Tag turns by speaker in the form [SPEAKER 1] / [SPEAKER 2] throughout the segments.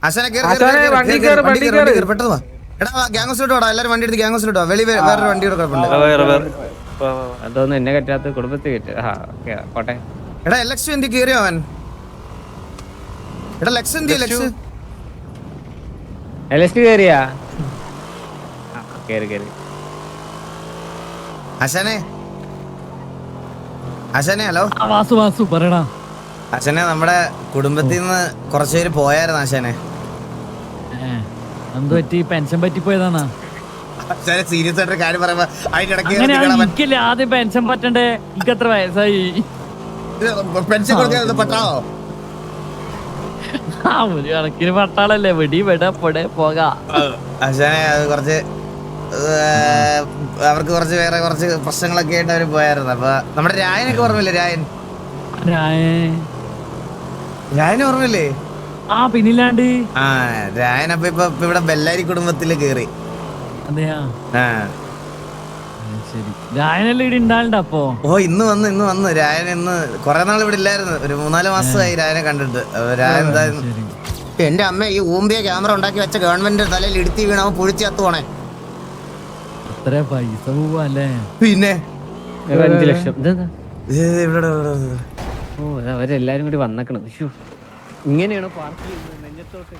[SPEAKER 1] ആശാനെ
[SPEAKER 2] വണ്ടി കേറ്.
[SPEAKER 1] പെട്ടെന്ന് വാ. എടാ ഗ്യാങ് ഹൗസിലോട്ട് വാടാ, എല്ലാരും വണ്ടി എടുത്ത് ഗ്യാങ് ഹൗസിലോട്ട് വാ. വേറൊരു വണ്ടി കിടപ്പുണ്ട്.
[SPEAKER 2] അതൊന്നും എന്നെ കറ്റാത്ത കുടുംബത്തിൽ കയറ്റി. പോട്ടെ.
[SPEAKER 1] എടാ എലക്ഷൻ എന്തി കേറിയോ അവൻ? എടാ ലക്സ് എന്തി ലക്സ്
[SPEAKER 2] LST കയറിയാ? കേറി.
[SPEAKER 1] ആശാനെ ഹലോ
[SPEAKER 3] വാസു പറയടാ.
[SPEAKER 1] ആശാനെ നമ്മുടെ കുടുംബത്തിൽ നിന്ന് കുറച്ചുപേര് പോയായിരുന്നു ആശാനെ.
[SPEAKER 3] എന്ത് പറ്റി? പെൻഷൻ പറ്റിപ്പോയതാണോ?
[SPEAKER 1] ആശാനെ സീരിയസ് ആയിട്ടൊരു കാര്യം പറയുമ്പോ
[SPEAKER 3] എനിക്കല്ലേ ആദ്യം പെൻഷൻ പറ്റണ്ടേ? എനിക്ക് എത്ര വയസ്സായി?
[SPEAKER 1] പെൻഷൻ കൊടുക്കാൻ പറ്റാവോ?
[SPEAKER 3] ഒരു കണക്കിന് പട്ടാളല്ലേ, വെടി പോകാ.
[SPEAKER 1] ആശാനെ അത് കുറച്ച് അവർക്ക് വേറെ കുറച്ച് പ്രശ്നങ്ങളൊക്കെ ആയിട്ട് അവര് പോയായിരുന്നു. അപ്പൊ നമ്മുടെ രായനൊക്കെ ഓർമ്മയില്ലേ? രായനെ ഓർമ്മയില്ലേ?
[SPEAKER 3] പിന്നില്ലാണ്ട്.
[SPEAKER 1] രായൻ അപ്പൊ ഇപ്പൊ ഇവിടെ ബെല്ലാരി കുടുംബത്തില് കേറി.
[SPEAKER 3] അതെയാ? ശരി. രായനല്ലേ ഇവിടെ ഉണ്ടാവണ്ട അപ്പൊ?
[SPEAKER 1] ഇന്ന് വന്ന് രായൻ ഇന്ന് കൊറേ നാൾ ഇവിടെ ഇല്ലായിരുന്നു. ഒരു 3-4 മാസമായി രായനെ കണ്ടിട്ട്. രായൻ എന്തായിരുന്നു? എന്റെ അമ്മ ഈ ഊമ്പിയ ക്യാമറ ഉണ്ടാക്കി വെച്ച ഗവൺമെന്റ് തലയിൽ ഇടുത്തി വീണ അവൻ പുഴിച്ച് കത്തുവാണേ.
[SPEAKER 3] അത്ര പൈസ പോവല്ലേ?
[SPEAKER 1] പിന്നെ
[SPEAKER 2] 5 ലക്ഷം.
[SPEAKER 3] അവരെല്ലാരും കൂടി വന്നേക്കണം. ഇങ്ങനെയാണോ പാർട്ടി നെഞ്ഞത്തോട്ട്?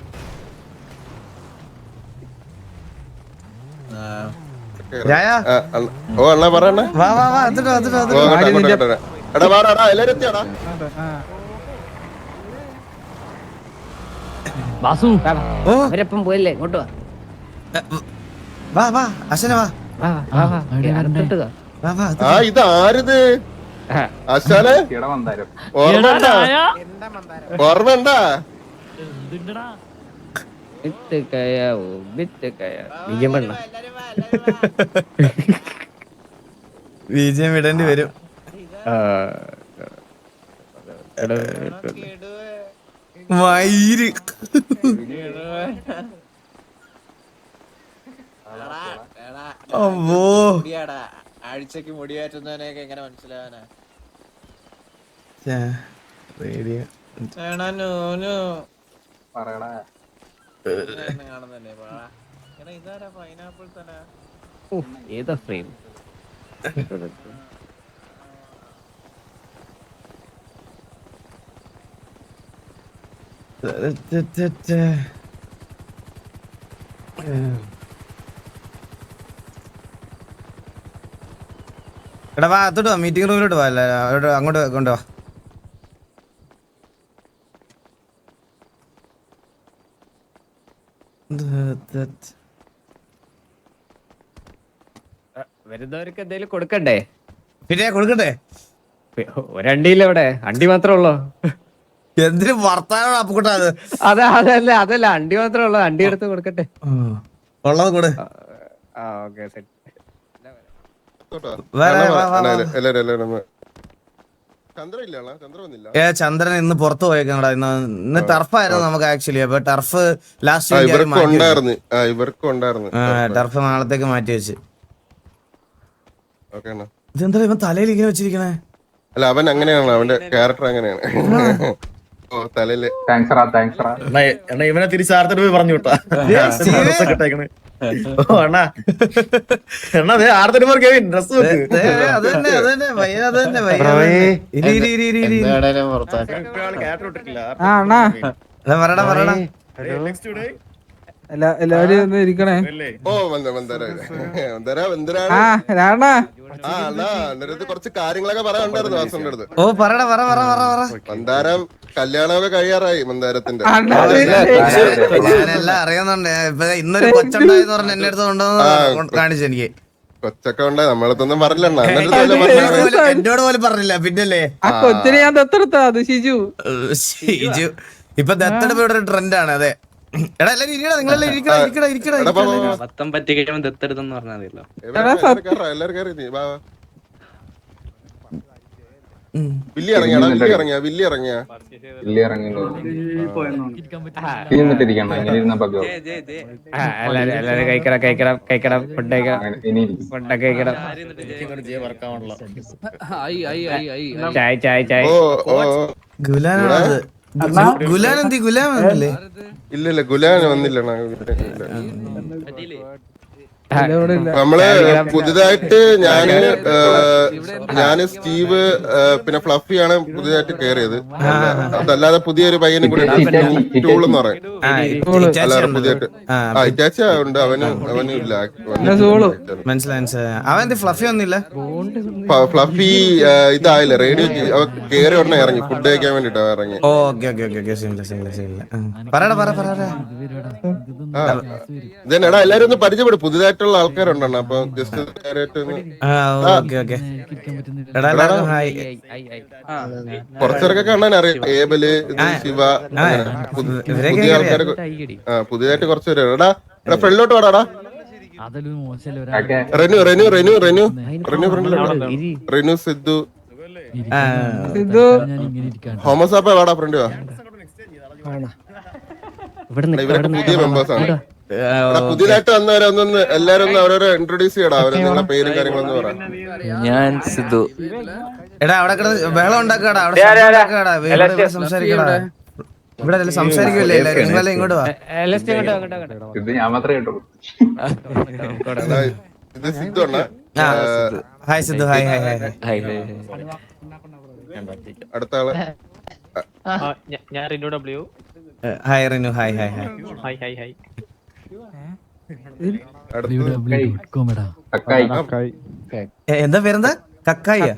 [SPEAKER 3] വാസു
[SPEAKER 2] അവരപ്പം പോയല്ലേ? ഇങ്ങോട്ട്
[SPEAKER 1] വാ അശ്വന വാ.
[SPEAKER 4] ഇതാരിത്? അശ്വനെ ഓർമ്മ
[SPEAKER 1] വിജയം വിടേണ്ടി വരും. മയിര്
[SPEAKER 5] ആഴ്ചക്ക് മുടിയാറ്റുന്നവനെയൊക്കെ എങ്ങനെ മനസ്സിലാവാനാ? കാണുന്നല്ലേ ഇതാരാ പൈനാപ്പിൾ തന്നെ?
[SPEAKER 2] ഏതാ ഫ്രെയിം?
[SPEAKER 1] എടാ വാ, അത്തോട്ട് വാ, മീറ്റിംഗ് റൂമിലോട്ട് വാ. അങ്ങോട്ട് കൊണ്ടുവാ.
[SPEAKER 2] വരുന്നവർക്ക് എന്തെങ്കിലും കൊടുക്കണ്ടേ?
[SPEAKER 1] പിന്നെ കൊടുക്കട്ടെ.
[SPEAKER 2] ഒരണ്ടിയില്ല ഇവിടെ, അണ്ടി മാത്രമേ ഉള്ളൂ.
[SPEAKER 1] എന്തിനു വർത്താനം അപ്പുകൂട്ടാ?
[SPEAKER 2] അതല്ല അണ്ടി മാത്രമേ ഉള്ളൂ. അണ്ടി എടുത്ത് കൊടുക്കട്ടെ.
[SPEAKER 1] ഉള്ളത് കൂടെ. ചന്ദ്രൻ ഇന്ന് പുറത്തു പോയേക്കണടാ. ഇന്ന് ടർഫായിരുന്നു നമുക്ക് ആക്ച്വലി. അപ്പൊ ടർഫ് ലാസ്റ്റ് ടർഫ് നാളത്തേക്ക് മാറ്റി വെച്ച്. ഇതെന്താ ഇവൻ തലയിൽ ഇങ്ങനെ വെച്ചിരിക്കണേ?
[SPEAKER 4] അല്ല, അവൻ അങ്ങനെയാണ്, അവന്റെ ക്യാരക്ടർ അങ്ങനെയാണ്.
[SPEAKER 6] ഇവനെ തിരിച്ചാർത്തിട്ട് പോയി പറഞ്ഞു വിട്ടാ.
[SPEAKER 7] എല്ലാവരും ഒന്ന് ഇരിക്കണേ.
[SPEAKER 4] കുറച്ച് കാര്യങ്ങളൊക്കെ പറയാനുണ്ടായിരുന്നു വാസുവിന്റെ അടുത്ത്. മന്ദാരം കല്യാണമൊക്കെ കഴിയാറായി മന്ദാരത്തിന്റെ.
[SPEAKER 1] ഞാനെല്ലാം അറിയുന്നുണ്ട്. ഇപ്പൊ ഇന്നൊരു കൊച്ചുണ്ടായെന്ന് പറഞ്ഞ എന്റെ അടുത്ത് കൊണ്ടുവന്ന് കാണിച്ചു എനിക്ക്.
[SPEAKER 4] കൊച്ചൊക്കെ ഉണ്ടായി, നമ്മളടുത്തൊന്നും പറഞ്ഞില്ല.
[SPEAKER 1] എന്നോട് പോലും പറഞ്ഞില്ല. പിന്നല്ലേ
[SPEAKER 7] ആ കൊച്ചിനെ ഞാൻ ദത്തെടുത്താ. അത് ഷിജു.
[SPEAKER 1] ഇപ്പൊ ദത്തെടുപ്പ് ഇവിടെ ഒരു ട്രെൻഡാണ്. അതെ. എടാ എല്ലാരും ഇരിക്കടാ, നിങ്ങളെല്ലാം ഇരിക്കടാ.
[SPEAKER 2] പത്തം പറ്റി കഴിയുമ്പോ ദത്തെടുത്തെന്ന് പറഞ്ഞാൽ
[SPEAKER 4] വില്ലി ഇറങ്ങിയ
[SPEAKER 2] കഴിക്കണം ഫുഡ് ചായ
[SPEAKER 1] ഗുലാനാണത്. ഗുലാൻ എന്തി ഗുലാൻ വന്നില്ലേ?
[SPEAKER 4] ഇല്ല ഗുലാൻ വന്നില്ല അണ്ണാ.
[SPEAKER 7] ഇവിടെ ഇല്ല.
[SPEAKER 4] നമ്മള് പുതിയതായിട്ട് ഞാന് സ്റ്റീവ് പിന്നെ ഫ്ലഫിയാണ് പുതിയതായിട്ട് കയറിയത്. അതല്ലാതെ പുതിയൊരു പയ്യനും കൂടി ടൂൾ എന്ന് പറയും. എല്ലാവരും പുതിയതായിട്ട് ഇറ്റാച്ച ഉണ്ട്. അവനും ഇല്ല.
[SPEAKER 1] മനസ്സിലായി. അവൻ ഫ്ലഫി ഒന്നില്ല.
[SPEAKER 4] ഫ്ലഫി ഇതായില്ല. റേഡിയോ അവ കയറി ഉടനെ ഇറങ്ങി ഫുഡ് കഴിക്കാൻ വേണ്ടിട്ടാ ഇറങ്ങി. ഇതെടാ എല്ലാരും ഒന്ന് പരിചയപ്പെടും. പുതിയതായിട്ടുള്ള ആൾക്കാരുണ്ടെണ്ണ. അപ്പൊ ജസ്റ്റ് കുറച്ചേരൊക്കെ കാണാൻ അറിയാം. ഏബല്, ശിവ, പുതിയ ആൾക്കാർ പുതിയതായിട്ട് കുറച്ചുപേര്. എടാ ഫ്രണ്ടിലോട്ട് വാടാ. റെനു സിദ്ധു ഹോമസാപ്പ വാടാ ഫ്രണ്ട് വാ. ഇവരൊക്കെ പുതിയ മെമ്പേഴ്സ് ആണ്. പുതിയതായിട്ട് വന്നവരെ ഒന്നൊന്ന് എല്ലാരും ഒന്ന് അവരവരെ ഇൻട്രൊഡ്യൂസ് ചെയ്യടാ. അവരെ നിങ്ങളുടെ പേരും കാര്യങ്ങളൊന്നും പറയാം.
[SPEAKER 8] ഞാൻ സിദ്ധു.
[SPEAKER 1] എടാ അവിടെ കിടന്ന് ബഹളം ഉണ്ടാക്കാടാ. അവിടെ സംസാരിക്കടാ. ഇവിടെ സംസാരിക്കുമല്ലേ എല്ലാരും? നിങ്ങളെല്ലാം ഇങ്ങോട്ട് വാ.
[SPEAKER 8] ഇത് ഞാൻ മാത്രമേ കേട്ടുള്ളൂ.
[SPEAKER 4] ഇത് സിദ്ധു അണ്ണ.
[SPEAKER 1] Hi Sidhu. Hi hi hi.
[SPEAKER 4] അടുത്ത ആള്
[SPEAKER 2] ഞാൻ Rinu W.
[SPEAKER 1] Hi Rinu. Hi hi hi. എന്താ പേരെന്താ? കക്കായി.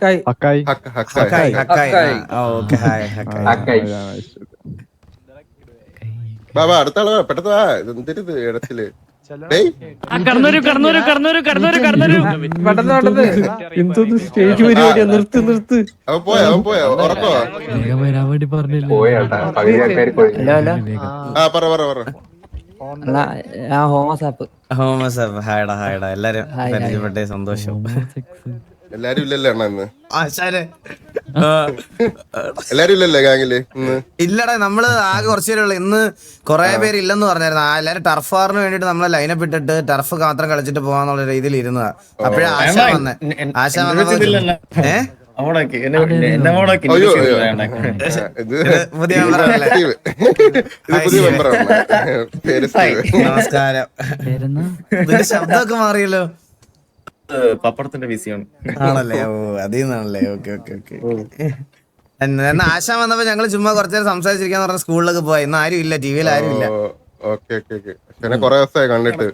[SPEAKER 4] ബാബാ അടുത്ത ആള് പെട്ടെന്ന് വാ. എന്തിരുത് ഇടത്തില്
[SPEAKER 7] സ്റ്റേജ് പരിപാടിയാ. നിർത്ത്.
[SPEAKER 4] അവൻ പോയാ ഉറക്കോ? ആ പറ
[SPEAKER 1] ഹോമസാപ്പ്. ഹായടാ ഹായടാ. എല്ലാരും പരിചയപ്പെട്ടേ സന്തോഷം.
[SPEAKER 4] എല്ലാരും ഇല്ലല്ലേ അണ്ണ ഇന്ന്?
[SPEAKER 1] ആശാരെ
[SPEAKER 4] എല്ലാരും ഇല്ലല്ലേ ഗാങ്ങില് ഇന്ന്?
[SPEAKER 1] ഇല്ലടാ, നമ്മള് ആകെ കുറച്ചുപേരുള്ളു. ഇന്ന് കൊറേ പേര് ഇല്ലെന്ന് പറഞ്ഞായിരുന്നു. എല്ലാരും ടർഫ് വാറിന് വേണ്ടിട്ട് നമ്മളെ ലൈനപ്പ് ഇട്ടിട്ട് ടർഫ് മാത്രം കളിച്ചിട്ട് പോവാന്നുള്ള രീതിയിൽ ഇരുന്നതാ. അപ്പഴേ ആശ വന്നേ. ആശ വന്നത്
[SPEAKER 4] പുതിയ മെമ്പറാണ്.
[SPEAKER 1] നമസ്കാരം. ഇതിന്റെ ശബ്ദമൊക്കെ മാറിയല്ലോ.
[SPEAKER 6] പപ്പടത്തിന്റെ വിസിയാണ്
[SPEAKER 1] ആണല്ലേ? ഓ അതീന്നാണല്ലേ? Okay okay okay. എന്നാ ആശ വന്നപ്പോ ഞങ്ങള് ചുമ്മാ കുറച്ചേരം സംസാരിച്ചിരിക്കാന്ന് പറഞ്ഞ സ്കൂളിലൊക്കെ പോയി. ഇന്ന് ആരും ഇല്ല, ടിവിയിൽ ആരും ഇല്ല.
[SPEAKER 4] കൊറേ ദിവസമായി കണ്ടിട്ട്.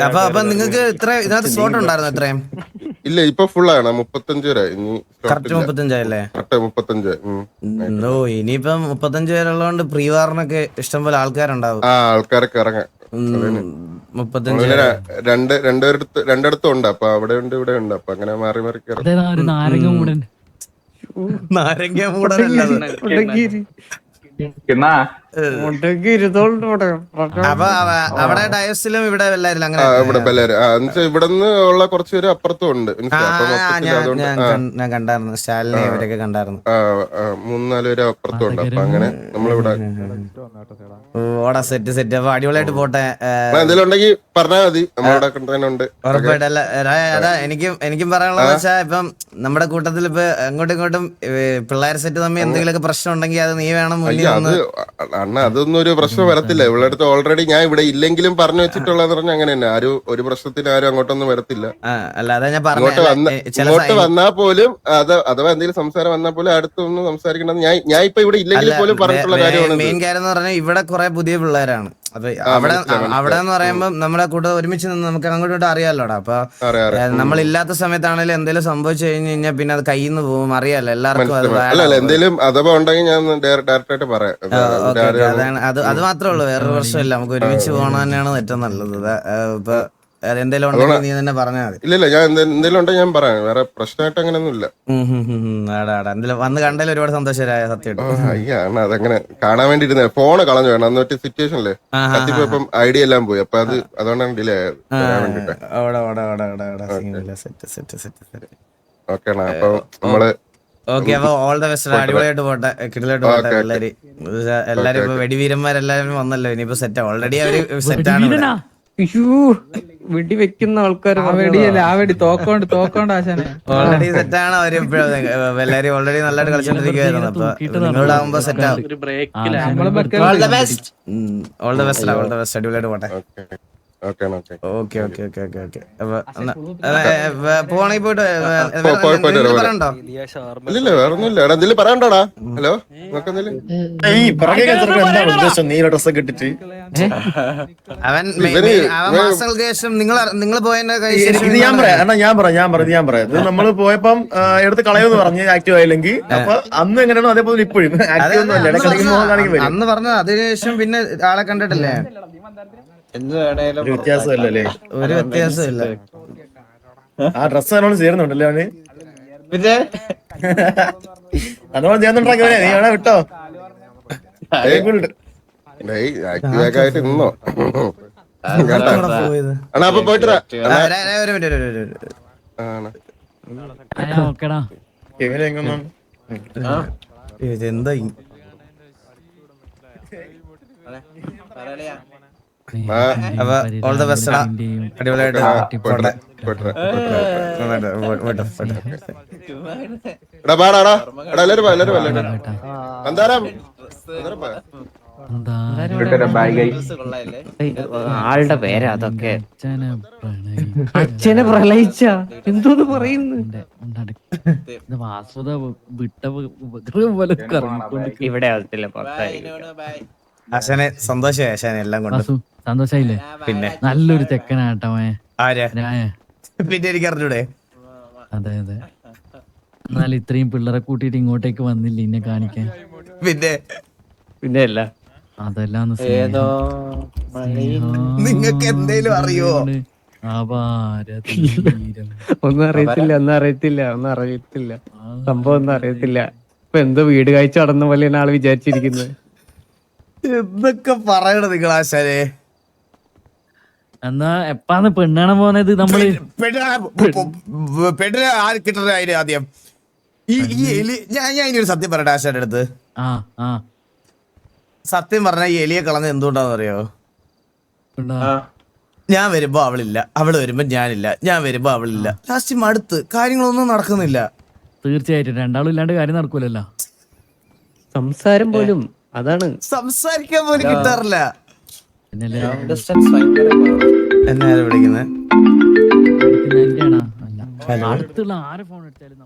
[SPEAKER 1] അപ്പൊ നിങ്ങക്ക് ഇത്ര ഇതിനകത്ത് സ്ലോട്ട് ഉണ്ടായിരുന്നു? ഇത്രയും
[SPEAKER 4] ഇല്ല, ഇപ്പൊ ഫുള്ളാണ്. 35 വരെ. ഇനി
[SPEAKER 1] 35
[SPEAKER 4] 35.
[SPEAKER 1] ഓ ഇനിയിപ്പം 35 പേരുള്ളതുകൊണ്ട് പ്രീ വാറിനൊക്കെ ഇഷ്ടംപോലെ ആൾക്കാരുണ്ടാവും.
[SPEAKER 4] ആൾക്കാരൊക്കെ ഇറങ്ങാം.
[SPEAKER 1] 35
[SPEAKER 4] രണ്ടിടത്തും ഉണ്ട്. അപ്പൊ അവിടെ ഉണ്ട്, ഇവിടെ ഉണ്ട്. അപ്പൊ അങ്ങനെ മാറി മാറി
[SPEAKER 1] നാരങ്ങ മൂടലല്ല. അപ്പൊ അവിടെ ഡയസിലും ഇവിടെ എല്ലാരും അങ്ങനെ
[SPEAKER 4] ഇവിടുന്ന് ഉള്ള കുറച്ചുപേര് അപ്പുറത്തും ഉണ്ട്.
[SPEAKER 1] ഞാൻ കണ്ടായിരുന്നു. സ്റ്റാലിനെ ഇവരൊക്കെ കണ്ടായിരുന്നു.
[SPEAKER 4] 3-4 പേര് അപ്പുറത്തും ഉണ്ട്. അപ്പൊ അങ്ങനെ നമ്മളിവിടെ
[SPEAKER 1] ഓടാ സെറ്റ് സെറ്റ്. അപ്പൊ അടിപൊളിയായിട്ട് പോട്ടെ.
[SPEAKER 4] എന്തെങ്കിലും ഉണ്ടെങ്കിൽ പറഞ്ഞാൽ മതി. നമ്മളുടെ
[SPEAKER 1] ഉറപ്പായിട്ടല്ല. അതാ എനിക്കും പറയാനുള്ളത് വെച്ചാ, ഇപ്പം നമ്മുടെ കൂട്ടത്തിൽ ഇപ്പൊ അങ്ങോട്ടും ഇങ്ങോട്ടും പിള്ളേർ സെറ്റ് തമ്മിൽ എന്തെങ്കിലുമൊക്കെ പ്രശ്നം ഉണ്ടെങ്കിൽ അത് നീ വേണം മുന്നിൽ.
[SPEAKER 4] അണ്ണ അതൊന്നും ഒരു പ്രശ്നം വരത്തില്ല. ഇവിടെ അടുത്ത് ഓൾറെഡി ഞാൻ ഇവിടെ ഇല്ലെങ്കിലും പറഞ്ഞു വെച്ചിട്ടുള്ളതെന്ന് പറഞ്ഞാൽ അങ്ങനെ തന്നെ. ആരും ഒരു പ്രശ്നത്തിന് ആരും അങ്ങോട്ടൊന്നും വരത്തില്ല.
[SPEAKER 1] അല്ലാതെ ഞാൻ
[SPEAKER 4] ഇങ്ങോട്ട് വന്നാൽ പോലും അഥവാ എന്തെങ്കിലും സംസാരം വന്നാൽ പോലും അടുത്തൊന്നും സംസാരിക്കണമെന്ന് ഞാൻ ഇപ്പൊ ഇവിടെ ഇല്ലെങ്കിൽ പോലും പറഞ്ഞിട്ടുള്ള കാര്യമാണ്.
[SPEAKER 1] മെയിൻ കാര്യം എന്ന് പറഞ്ഞാൽ ഇവിടെ കുറെ പുതിയ പിള്ളേരാണ്. അപ്പൊ അവിടെ എന്ന് പറയുമ്പോ നമ്മളെ കൂടെ ഒരുമിച്ച് നിന്ന് നമുക്ക് അങ്ങോട്ട് അറിയാലോടാ. അപ്പൊ നമ്മളില്ലാത്ത സമയത്താണെങ്കിലും എന്തെങ്കിലും സംഭവിച്ചു കഴിഞ്ഞു കഴിഞ്ഞാൽ പിന്നെ അത് കയ്യിൽ നിന്ന് പോകും. അറിയാലോ എല്ലാവർക്കും.
[SPEAKER 4] എന്തെങ്കിലും അഥവാ ഉണ്ടെങ്കിൽ ഞാൻ ഡയറക്റ്റ് ആയിട്ട് പറയാം.
[SPEAKER 1] അത് മാത്രമേ ഉള്ളൂ, വേറൊരു പ്രശ്നമില്ല. നമുക്ക് ഒരുമിച്ച് പോകണം തന്നെയാണ് ഏറ്റവും നല്ലത്. ഇപ്പൊ എന്തെങ്കിലും ഉണ്ടെങ്കിൽ നീ തന്നെ പറഞ്ഞാൽ മതി.
[SPEAKER 4] ഇല്ല ഞാൻ എന്തെങ്കിലും ഉണ്ടെങ്കിൽ ഞാൻ പറയാം. വേറെ പ്രശ്നമായിട്ട് അങ്ങനെയൊന്നും ഇല്ല.
[SPEAKER 1] എന്തെങ്കിലും വന്ന് കണ്ടതിൽ ഒരുപാട് സന്തോഷമായ സത്യം.
[SPEAKER 4] അയ്യാണ് അതങ്ങനെ കാണാൻ വേണ്ടി ഇരുന്ന ഫോണ് കളഞ്ഞു വേണം. അന്ന് പറ്റിയ സിറ്റുവേഷനില്ലേ കത്തിപ്പോയപ്പം ഐഡിയ എല്ലാം പോയി. അപ്പൊ അതുകൊണ്ടാണ് ഡിലേ ആയത്. ഓക്കെ അപ്പൊ നമ്മള്
[SPEAKER 1] ഓക്കെ. അപ്പൊ ഓൾ ദ ബെസ്റ്റ്. അടിപൊളിയായിട്ട് പോട്ടെ, കിടിലായിട്ട് പോട്ടെ. എല്ലാരും ഇപ്പൊ വെടിവീരന്മാരെല്ലാരും വന്നല്ലോ. ഇനിയിപ്പോ സെറ്റ് ഓൾറെഡി അവര് സെറ്റാണ്.
[SPEAKER 7] വെടി വെക്കുന്ന ആൾക്കാർ ആ വെടിയല്ല, ആ വെടി തോക്കോണ്ട് ആശാനെ.
[SPEAKER 1] ഓൾറെഡി സെറ്റാണ് അവര് എല്ലാരും ഓൾറെഡി നല്ലതായിട്ട് കളിച്ചോണ്ടിരിക്കുവായിരുന്നു. അപ്പൊ നിങ്ങളാവുമ്പോ സെറ്റ് ആവും. All the best, all the best, അടിപൊളിയായിട്ട് പോട്ടെ. ഓക്കെ. പോവാണെങ്കിൽ പോയിട്ട് പറയണ്ടോ?
[SPEAKER 4] ഇല്ല വേറൊന്നുമില്ല. എടാ എന്തെങ്കിലും പറയണ്ടോടാ? ഹലോ നോക്കെന്തേലും
[SPEAKER 6] ഈ പിറകെ എന്താണ് ഉദ്ദേശം? നീല ഡ്രസ്സൊക്കെ ഇട്ടിട്ട്
[SPEAKER 1] അവൻ മാസങ്ങൾക്ക് ശേഷം നിങ്ങൾ പോയതിന്റെ
[SPEAKER 6] ഇത് ഞാൻ പറയാം. ഇത് നമ്മള് പോയപ്പം എടുത്ത് കളയെന്ന് പറഞ്ഞ് ആക്റ്റീവ് ആയില്ലെങ്കിൽ അപ്പൊ അന്ന് എങ്ങനെയാണോ അതേപോലെ ഇപ്പോഴും ആക്റ്റീവ് ഒന്നും അല്ല. ഇടയ്ക്കിടയ്ക്ക് മോഹം കാണിക്കും.
[SPEAKER 1] അന്ന് പറഞ്ഞത് അതിനുശേഷം പിന്നെ ആളെ കണ്ടിട്ടില്ലേ?
[SPEAKER 5] എന്ത് വേണേലും
[SPEAKER 6] ഒരു വ്യത്യാസമല്ലേ?
[SPEAKER 1] ഒരു വ്യത്യാസമില്ല.
[SPEAKER 6] ആ ഡ്രസ്സ് നല്ലോണം ചേരുന്നുണ്ടല്ലേ അവന്?
[SPEAKER 5] പിന്നെ
[SPEAKER 6] നല്ലോണം ചേർന്നുണ്ടാക്കിയവനെ നീ വേണേ വിട്ടോ.
[SPEAKER 4] ആക്റ്റീവായിട്ട് ആയിട്ട് നിന്നോ?
[SPEAKER 1] പോയത്
[SPEAKER 4] അണ്ണാ അപ്പൊ പോയിട്ട്
[SPEAKER 1] ഒരു മിനിറ്റ്.
[SPEAKER 3] ഓക്കെടാ.
[SPEAKER 6] എങ്ങനെ എങ്ങൊന്നും
[SPEAKER 1] ഇതെന്താ
[SPEAKER 5] പറയലയാ
[SPEAKER 1] അപ്പൊ ഓൾ ദ ബെസ്റ്റ്. അടിപൊളിയായിട്ട് പോട്ടെ.
[SPEAKER 4] എടാ പാടാടാ. എടാ എല്ലാരും എന്തായാലും
[SPEAKER 5] കൊള്ളാല്ലേ?
[SPEAKER 2] ആളുടെ പേരാ അതൊക്കെ.
[SPEAKER 7] അച്ഛനെ പ്രളയിച്ച എന്തോന്ന് പറയുന്നു.
[SPEAKER 3] വാസുത വിട്ട പോലെ കറങ്ങിക്കൊണ്ട്
[SPEAKER 2] ഇവിടെ ആവത്തില്ല,
[SPEAKER 5] ബൈ
[SPEAKER 2] പുറത്തായിരിക്കും.
[SPEAKER 5] നോണു ബൈ.
[SPEAKER 1] ആശാനെ സന്തോഷമായി. ആശാനെ എല്ലാം കൊണ്ട്
[SPEAKER 3] വാസു സന്തോഷായില്ലേ?
[SPEAKER 1] പിന്നെ
[SPEAKER 3] നല്ലൊരു ചെക്കനാട്ടമേ.
[SPEAKER 1] ആരാ
[SPEAKER 3] ഞായ
[SPEAKER 1] പിന്നെ എനിക്ക് അറിഞ്ഞൂടെ?
[SPEAKER 3] അതെ എന്നാൽ ഇത്രയും പിള്ളേരെ കൂട്ടിയിട്ട് ഇങ്ങോട്ടേക്ക് വന്നില്ല എന്നെ കാണിക്കാൻ.
[SPEAKER 1] പിന്നെ
[SPEAKER 2] അല്ല
[SPEAKER 3] അതെല്ലാം
[SPEAKER 5] ഏതോ
[SPEAKER 1] നിങ്ങക്ക് എന്തേലും അറിയോ?
[SPEAKER 7] ഒന്നും അറിയത്തില്ല സംഭവം ഒന്നും അറിയത്തില്ല. ഇപ്പൊ എന്തോ വീട് കാഴ്ച നടന്ന പോലെയാണ് ആള് വിചാരിച്ചിരിക്കുന്നത്.
[SPEAKER 1] എന്തൊക്കെ പറയണ നിങ്ങൾ ആശാനെ?
[SPEAKER 3] എന്നാ എപ്പാന്ന് പെണ്ണാണ് പോന്നത് നമ്മള്?
[SPEAKER 1] പെണ്ണിനെ ആര് കിട്ടണ അതിന് ആദ്യം ഈ എലി ഞാൻ ഇനി ഒരു സത്യം പറയട്ടെ ആശാന്റെ അടുത്ത്. സത്യം പറഞ്ഞ ഈ എലിയെ കളഞ്ഞത് എന്തുകൊണ്ടാന്ന് അറിയോ? ഞാൻ വരുമ്പോ അവളില്ല, അവള് വരുമ്പോ ഞാനില്ല, ഞാൻ വരുമ്പോ അവളില്ല. ലാസ്റ്റ് മടുത്ത് കാര്യങ്ങളൊന്നും നടക്കുന്നില്ല.
[SPEAKER 3] തീർച്ചയായിട്ടും രണ്ടാളും ഇല്ലാണ്ട് കാര്യം നടക്കൂലല്ലോ.
[SPEAKER 7] സംസാരം പോലും അതാണ്,
[SPEAKER 1] സംസാരിക്കാൻ പോലും കിട്ടാറില്ല.
[SPEAKER 5] ഡിസ്റ്റൻസ് ഭയങ്കര
[SPEAKER 1] എന്നെ ആരാ വിളിക്കുന്നത്?
[SPEAKER 3] എന്റെ അടുത്തുള്ള ആരെ ഫോൺ എടുത്താലും